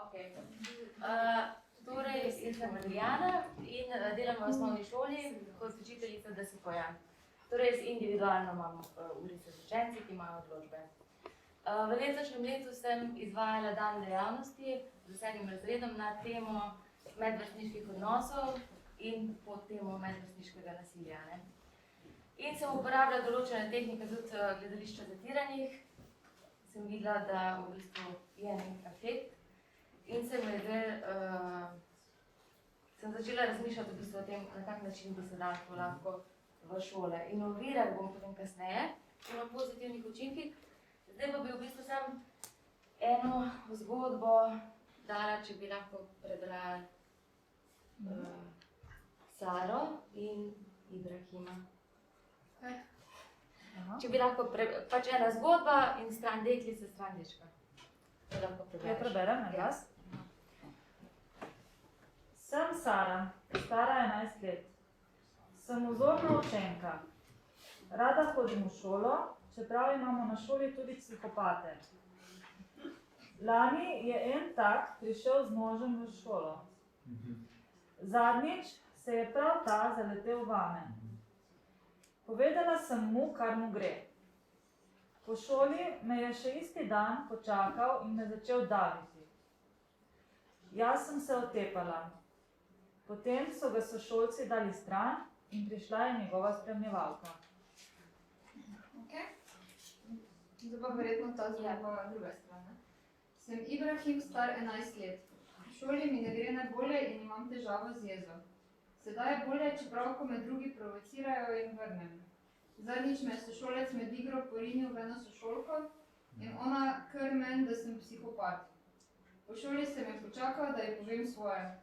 Okay. Torej, jaz sem Marijana in delam v osnovni šoli kot učiteljica DSP-ja. Torej, jaz individualno imam urice z učenci, ki imajo odločbe. V letošnjem letu sem izvajala dan dejavnosti z 7. razredom na temo medvrstniških odnosov in pod temo medvrstniškega nasilja. In sem uporabljala določene tehnike tudi gledališča zatiranih. Sem videla, da v bistvu je nek efekt in sem začela razmišljati v bistvu o tem, na kak način bi se dalo lahko v šole. In o virah bom potem kasneje, o pozitivnih učinkih. Zdaj pa bi v bistvu sam eno zgodbo dala, če bi lahko prebrali Saro in Ibrahima. Če bi lahko, pač ena zgodba in stran deklice, stran dečka. To lahko prebereš. Ja, preberem na glas. Sem Sara, stara 11 let. Sem vzorna učenka. Rada hodim v šolo, čeprav imamo na šoli tudi psihopate. Lani je en tak prišel z nožem v šolo. Zadnjič se je prav ta zaletel vame. Povedala sem mu, kar mu gre. Po šoli me je še isti dan počakal in me začel daviti. Jaz sem se otepala. Potem so ga sošolci dali stran in prišla je njegova spremljevalka. Zdaj pa verjetno ta zgodba druga strana. Sem Ibrahim, star 11 let. V šoli mi ne gre najbolje in imam težavo z jezo. Sedaj je bolje, čeprav ko me drugi provocirajo in vrnem. Zadnjič me je sošolec med igro porinil v eno sošolko in ona kar meni, da sem psihopat. Po šoli se me počakal, da ji povem svoje.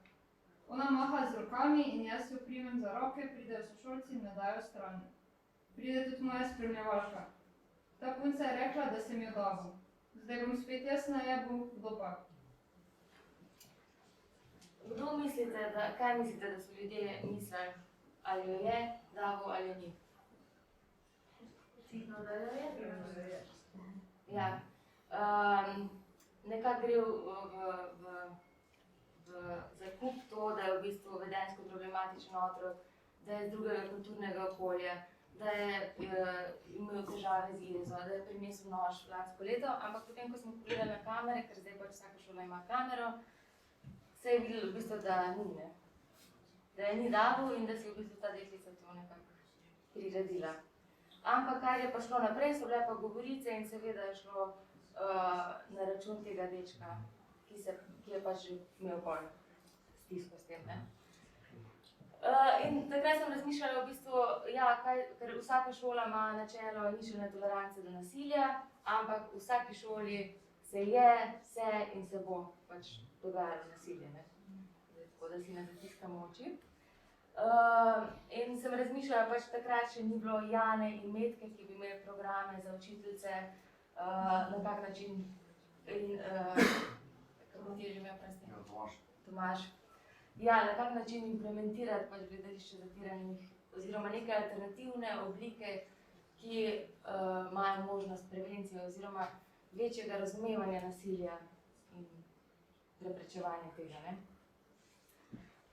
Ona maha z rokami in jaz jo primem za roke, pridejo sošolci in me dajo stran. Pride tudi moja spremljevalka. Ta punca je rekla, da sem jo davil. Zdaj bom spet jaz najebil, kdo pa? Kdo mislite, kaj mislite, da so ljudje mislili, ali jo je davil ali jo ni? Očitno, da jo je. Ja. Nekako gre v zakup to, da je v bistvu vedenjsko problematičen otrok, da je z drugega kulturnega okolja, da je imel težave z jezo, da je prinesel nož lansko leto, ampak potem, ko smo pogledali na kamere, ker zdaj pač vsaka šola ima kamero, se je videlo v bistvu, da ni, ne. Da je ni davil in da si v bistvu ta deklica to nekako priredila. Ampak kar je pa šlo naprej, so bile pa govorice in seveda je šlo na račun tega dečka, ki je pač že imel bolj stisko s tem, ne. In takrat sem razmišljala v bistvu, ja, ker vsaka šola ima načelo ničelne tolerance do nasilja, ampak v vsaki šoli se in se bo pač dogajalo nasilje, ne. Tako da si ne zatiskamo oči. In sem razmišljala, pač takrat še ni bilo Jane in Metke, ki bi imeli programe za učiteljice, na kak način in kako ti je že imel prste? Tomaž. Ja, na kak način implementirati pač gledališče zatiranih oziroma neke alternativne oblike, ki imajo možnost prevencije oziroma večjega razumevanja nasilja in preprečevanja tega, ne.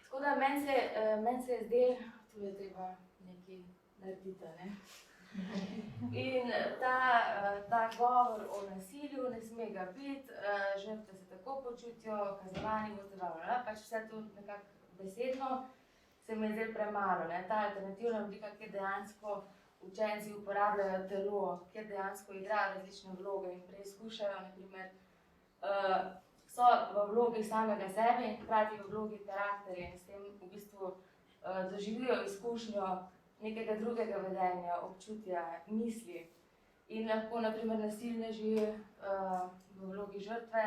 Tako da meni se je zdelo, tu je treba nekaj narediti, ne. In ta govor o nasilju, ne sme ga biti, žrtve se tako počutijo, kaznovani boste, pač vse to nekako besedno se mi je zdelo premalo, ne. Ta alternativna oblika, kjer dejansko učenci uporabljajo telo, kjer dejansko igrajo različne vloge in preizkušajo, na primer, so v vlogi samega sebe in hkrati v vlogi karakterja in s tem v bistvu doživijo izkušnjo nekega drugega vedenja, občutja, misli. In lahko, na primer, nasilneži v vlogi žrtve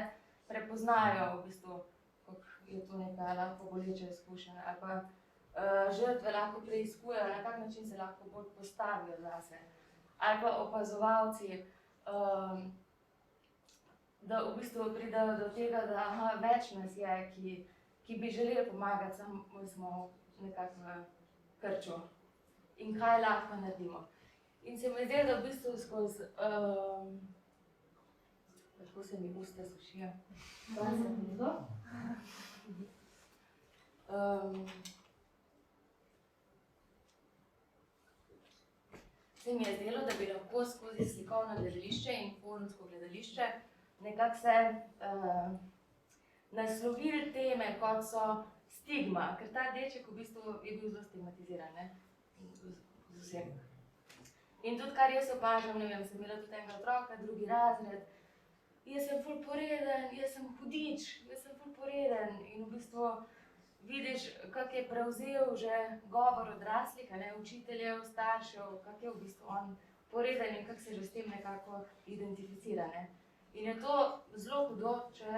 prepoznajo v bistvu, kako je to neka lahko boleča izkušnja, ali pa žrtve lahko preiskujejo, na kak način se lahko bolj postavijo zase. Ali pa opazovalci, da v bistvu pridejo do tega, da več nas je, ki bi želeli pomagati, samo smo nekako v krču. In kaj lahko naredimo. In se mi zdi, da v bistvu skozi Tako se mi usta sušijo. 20 minut. Se mi je zdelo, da bi lahko skozi slikovno gledališče in forumsko gledališče nekako se naslovili teme, kot so stigma, ker ta deček v bistvu je bil zelo stigmatiziran, ne? Z vsem. In tudi, kar jaz opažam, ne vem, sem imela tudi enega otroka, drugi razred, jaz sem ful poreden, jaz sem hudič, jaz sem ful poreden in v bistvu vidiš, kak je prevzel že govor odraslih, a ne, učiteljev, staršev, kak je v bistvu on poreden in kak se že s tem nekako identificira, ne. In je to zelo hudo, če,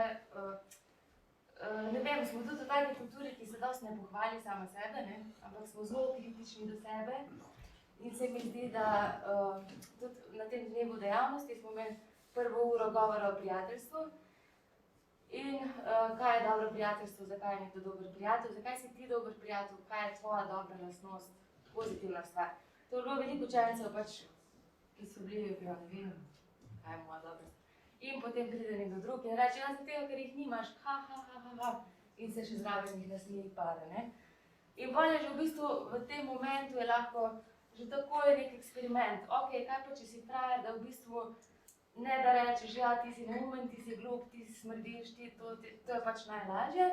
ne vem, smo tudi v taki kulturi, ki se dosti ne pohvali sama sebe, ne, ampak smo zelo kritični do sebe in se mi zdi, da tudi na tem dnevu dejavnosti smo imeli prvo uro govora o prijateljstvu in kaj je dobro prijateljstvo, zakaj je nekdo dober prijatelj, zakaj si ti dober prijatelj, kaj je tvoja dobra lastnost, pozitivna stvar. To je bilo veliko učencev pač, ki so bili, ja ne vem, kaj je moja dobra stvar. In potem pride nekdo drug in reče, ja, zato, ker jih nimaš, in se še zraven jih nasmeji pare, ne. In potem je že v bistvu v tem momentu je lahko že tako je nek eksperiment. Ok, kaj pa, če si frajer, da v bistvu ne da rečeš, ja, ti si neumen, ti si glup, ti si smrdiš, to je pač najlažje.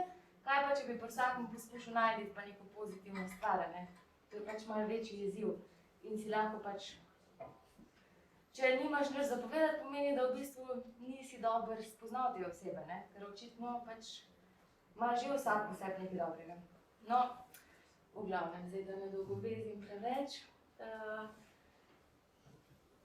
Kaj pa, če bi pri vsakem poskušal najti pa neko pozitivno stvar, ne? To je pač malo večji izziv. In si lahko pač, če nimaš nič za povedati, pomeni, da v bistvu nisi dober spoznal te osebe, ne? Ker očitno pač ima že vsak po sebi nekaj dobrega. No, v glavnem, zdaj da ne dolgobezim preveč.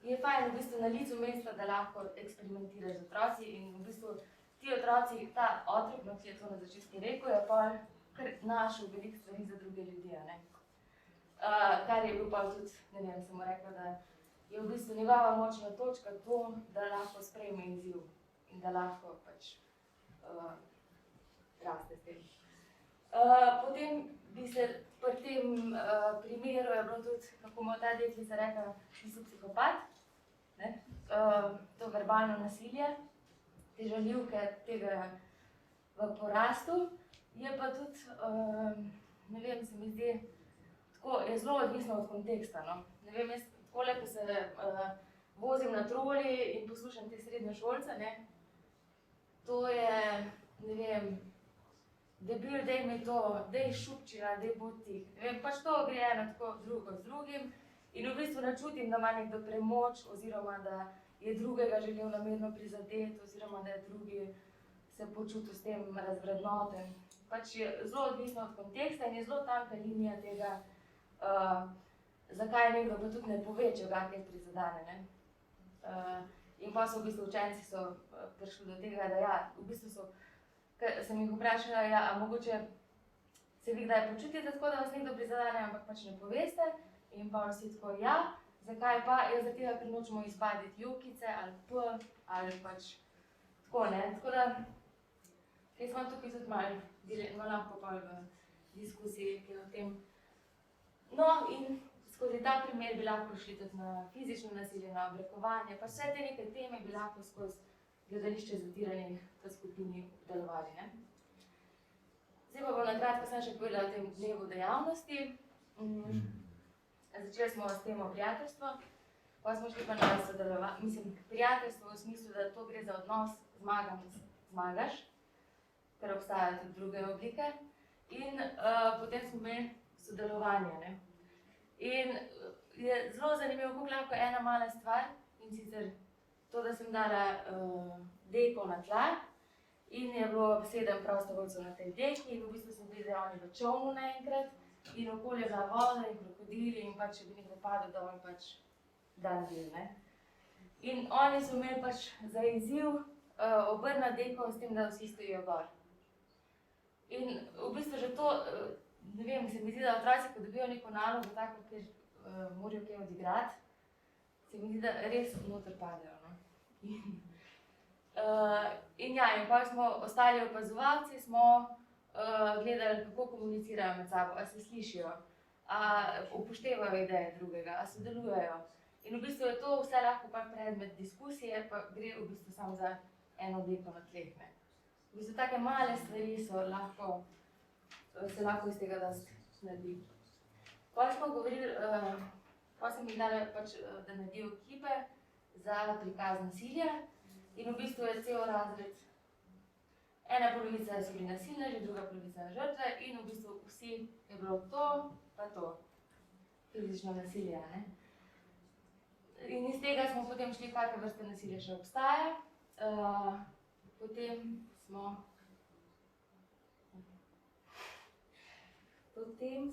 Je fajn v bistvu na licu mesta, da lahko eksperimentiraš z otroci in v bistvu ti otroci, ta otrok, no, ki je to na začetku rekel, je pa kar našel veliko stvari za druge ljudi, ne. Kar je bil pa tudi, ne vem, sem mu rekla, da je v bistvu njegova močna točka to, da lahko sprejme izziv in da lahko pač raste s tem. Potem bi se pri tem primeru je bilo tudi, kako mu ta deklica rekla, ti si psihopat, ne? To verbalno nasilje, te žaljivke tega v porastu, je pa tudi, ne vem, se mi zdi, tako je zelo odvisno od konteksta, no. Ne vem, jaz takole, ko se vozim na troli in poslušam te srednješolce, ne, to je, ne vem, debil, daj mi to, daj šupčina, daj bodi. Ne vem, pač to gre eno tako drugo z drugim in v bistvu ne čutim, da ima nekdo premoč oziroma da je drugega želel namerno prizadeti oziroma da je drugi se počutil s tem razvrednoten. Pač je zelo odvisno od konteksta in je zelo tanka linija tega, zakaj nekdo pa tudi ne pove, če ga kaj prizadene, ne. In pa so v bistvu učenci so prišli do tega, da ja, v bistvu so sem jih vprašala, ja, a mogoče se vi kdaj počutite tako, da vas nekdo prizadene, ampak pač ne poveste in pa vsi tako, ja, zakaj pa? Ja, zaradi tega, ker nočemo izpaditi jokice ali ali pač tako, ne, tako da jaz imam tukaj tudi malo lahko pa v diskusiji, ki je o tem. No, in skozi ta primer bi lahko šli tudi na fizično nasilje, na obrekovanje, pa vse te neke teme bi lahko skozi gledališče zatiranih v skupini delovali, ne. Zdaj pa bom na kratko samo še povedala o tem dnevu dejavnosti. Začeli smo s temo prijateljstva, pa smo šli pa na sodelovanje, mislim, prijateljstvo v smislu, da to gre za odnos zmagaš, ker obstajajo tudi druge oblike, in potem smo imeli sodelovanje, ne. In je zelo zanimivo, kako lahko ena mala stvar, in sicer to, da sem dala deko na tla in je bilo 7 prostovoljcev na tej deki in v bistvu sem bili zdaj oni v čolnu naenkrat in okoli je bila voda in krokodili in pač, če bi nekdo padel dol, pač dan bil, ne. In oni so imeli pač za izziv obrniti deko s tem, da vsi stojijo gor. In v bistvu že to, ne vem, se mi zdi, da otroci, ko dobijo neko nalogo tako, ker morajo kaj odigrati, se mi zdi, da res noter padejo, no. In ja, in potem smo ostali opazovalci, smo gledali, kako komunicirajo med sabo, a se slišijo, a upoštevajo ideje drugega, a sodelujejo. In v bistvu je to vse lahko pa predmet diskusije, pa gre v bistvu samo za eno obleko na tleh. Ne. V bistvu take male stvari se lahko iz tega dosti naredi. Potem smo govorili, potem sem jih dala pač, da naredijo kipe za prikaz nasilja in v bistvu je cel razred. Ena polovica so bili nasilneži, druga polovica žrtve in v bistvu vsi je bilo to, pa to. Fizično nasilje, ne. In iz tega smo potem šli, kakve vrste nasilja še obstaja. Potem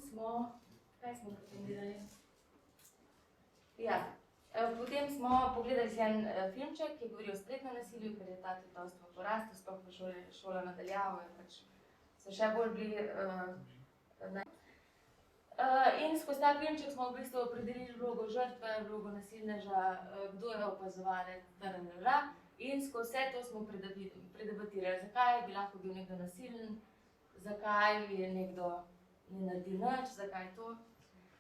smo, kaj smo potem delali? Ja, potem smo pogledali si en filmček, ki govori o spletnem nasilju, ker je ta tudi dosti v porastu, sploh v šola nadaljavo, pač so še bolj bili in skozi ta filmček smo v bistvu opredelili vlogo žrtve, vlogo nasilneža, kdo je opazovalec, in skozi vse to smo predebatirali, zakaj bi lahko bil nekdo nasilen, zakaj je nekdo ne naredi nič, zakaj to.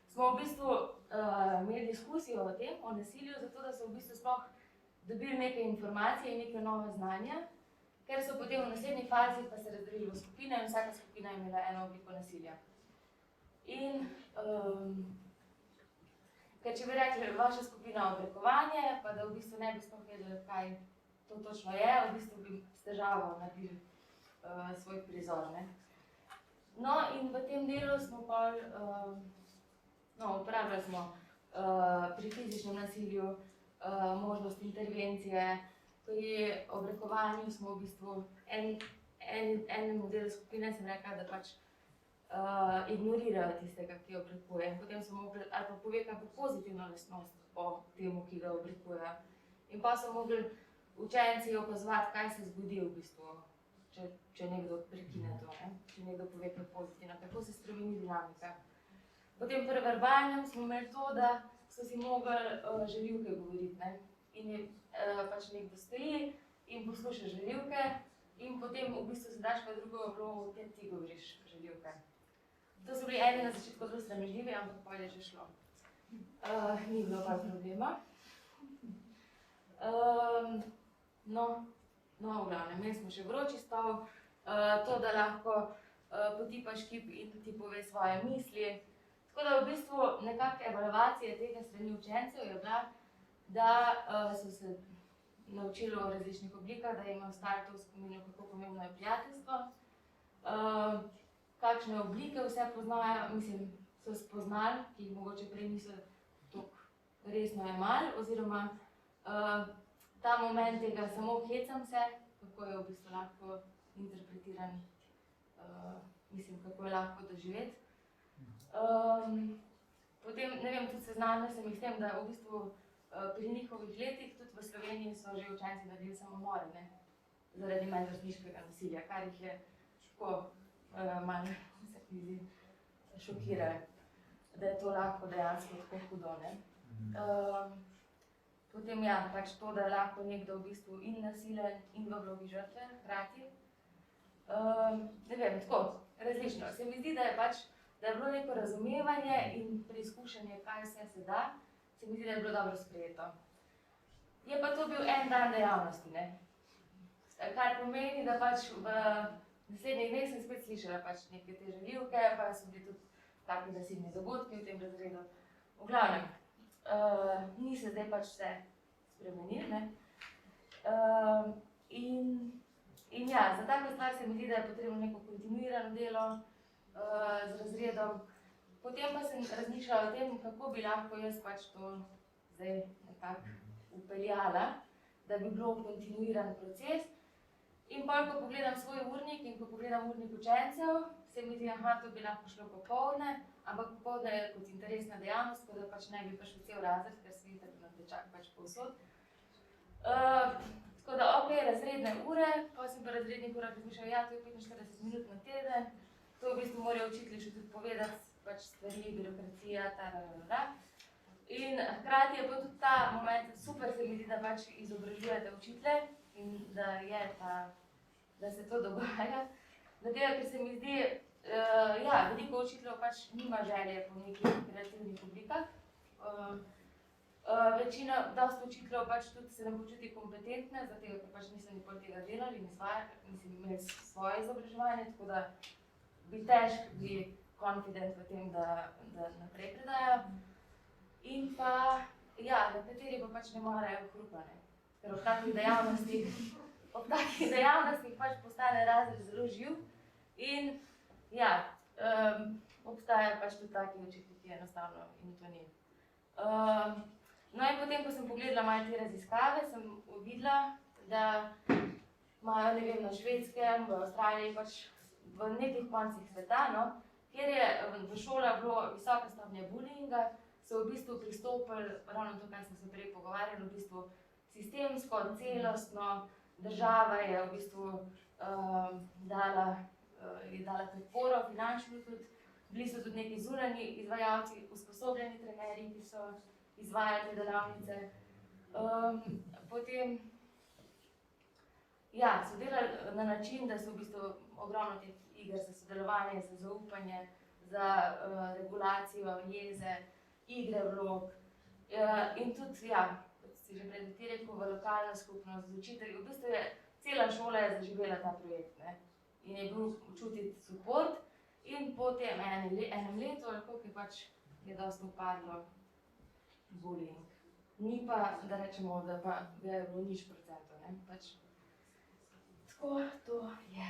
Smo v bistvu imeli diskusijo o tem, o nasilju, zato da so v bistvu sploh dobili neke informacije in neke nove znanja, ker so potem v naslednji fazi pa se razdelili v skupine in vsaka skupina je imela eno obliko nasilja. In ker če bi rekli vaša skupina obrekovanje, pa da v bistvu ne bi sploh vedeli, kaj to točno je, v bistvu bi s težavo naredili svoj prizor. Ne? No in v tem delu smo pa, uporabljali smo pri fizičnem nasilju možnost intervencije, pri obrekovanju smo v bistvu enemu delu skupine sem rekla, da pač ignorirajo tistega, ki obrekuje. Potem so mogli ali pa pove kakšno pozitivno lastnost o temu, ki ga obrekuje. In pa so mogli učenci opazovati, kaj se zgodi v bistvu, če nekdo prekine to, ne? Če nekdo pove kaj pozitivno, kako se spremeni dinamika. Potem pri verbalnem smo imeli to, da so si mogli žaljivke govoriti, ne? In je pač nekdo stoji in posluša žaljivke in potem v bistvu se daš pa drugo vlogo, kjer ti govoriš žaljivke. To so bili eni na začetku zelo sramežljivi, ampak potem je že šlo. Ni bilo pa problema. No, v glavnem, imeli smo še vroči stol, to, da lahko potipaš kip in ti pove svoje misli. Tako da v bistvu nekako evalvacija tega strani učencev je bila, da so se naučili o različnih oblikah, da jim je ostalo to v spominu, kako pomembno je prijateljstvo, kakšne oblike vse poznajo, mislim, so spoznali, ki jih mogoče prej niso tako resno jemali, oziroma ta moment tega samo hecam se, kako je v bistvu lahko interpretiran, mislim, kako je lahko doživeti. Potem, ne vem, tudi seznanila sem jih s tem, da v bistvu pri njihovih letih, tudi v Sloveniji so že učenci naredili samomore, ne, zaradi medvrstniškega nasilja, kar jih je tako malo se mi zdi šokiralo, da je to lahko dejansko tako hudo, ne. Potem ja, pač to, da je lahko nekdo v bistvu in nasilen in v vlogi žrtve hkrati. Ne vem, tako, različno. Se mi zdi, da je bilo neko razumevanje in preizkušanje, kaj vse se da, se mi zdi, da je bilo dobro sprejeto. Je pa to bil en dan dejavnosti, ne. Kar pomeni, da pač v naslednjih dneh sem spet slišala pač neke te žaljivke, pa so bili tudi taki nasilni dogodki v tem razredu. V glavnem, ni se zdaj pač vse spremenilo, ne. In ja, za tako stvar se mi zdi, da je potrebno neko kontinuirano delo z razredom. Potem pa sem razmišljala o tem, kako bi lahko jaz pač to zdaj nekako upeljala, da bi bilo kontinuiran proces. In pa, ko pogledam svoj urnik in ko pogledam urnik učencev, se mi zdi, to bi lahko šlo popoldne, ampak popoldne je kot interesna dejavnost, tako da pač ne bi prišel cel razred, ker se vidi, da te čaka pač povsod. Tako da, ok, razredne ure, pa sem pa razrednih urah razmišljala, ja, to je 45 minut na teden, to v bistvu morajo učitelji še tudi povedati, pač stvari, birokracija, In hkrati je pa tudi ta moment, super se mi zdi, da pač izobražujete učitelje in da se to dogaja. Zato, ker se mi zdi, veliko učiteljev pač nima želje po nekih kreativnih oblikah. Večina, dosta učiteljev pač tudi se ne počuti kompetentne, zato ker pač niso nikoli tega delali in niso imeli svoje izobraževanje, tako da bi težko bili confident v tem, da naprej predajo. In pa, ja, nekateri pa pač ne marajo hrupa, ne. Ker ob takih dejavnostih pač postane razred zelo živ in ja, obstajajo pač tudi taki učitelji, ki enostavno in to ni. No in potem, ko sem pogledala malo te raziskave, sem videla, da imajo, ne vem, na Švedskem, v Avstraliji, pač v nekih koncih sveta, no, kjer je v šolah bilo visoka stopnja bullyinga, so v bistvu pristopili, ravno to, kar smo se prej pogovarjali, v bistvu sistemsko, celostno, država je v bistvu dala podporo, finančno tudi, bili so tudi neki zunanji izvajalci, usposobljeni trenerji, ki so izvajali delavnice. Potem, ja, so delali na način, da so v bistvu ogromno teh iger za sodelovanje, za zaupanje, za regulacijo jeze, igre vlog. In tudi, ja, kot si že pred ti rekel, v lokalno skupnost, z učitelji, v bistvu je cela šola je zaživela ta projekt, ne? In je bil čutiti support in po tem enem letu, koliko je pač je dosti upadlo bullying. Ni pa, da rečemo, da pa je bilo nič procentov, ne? Pač tako to je.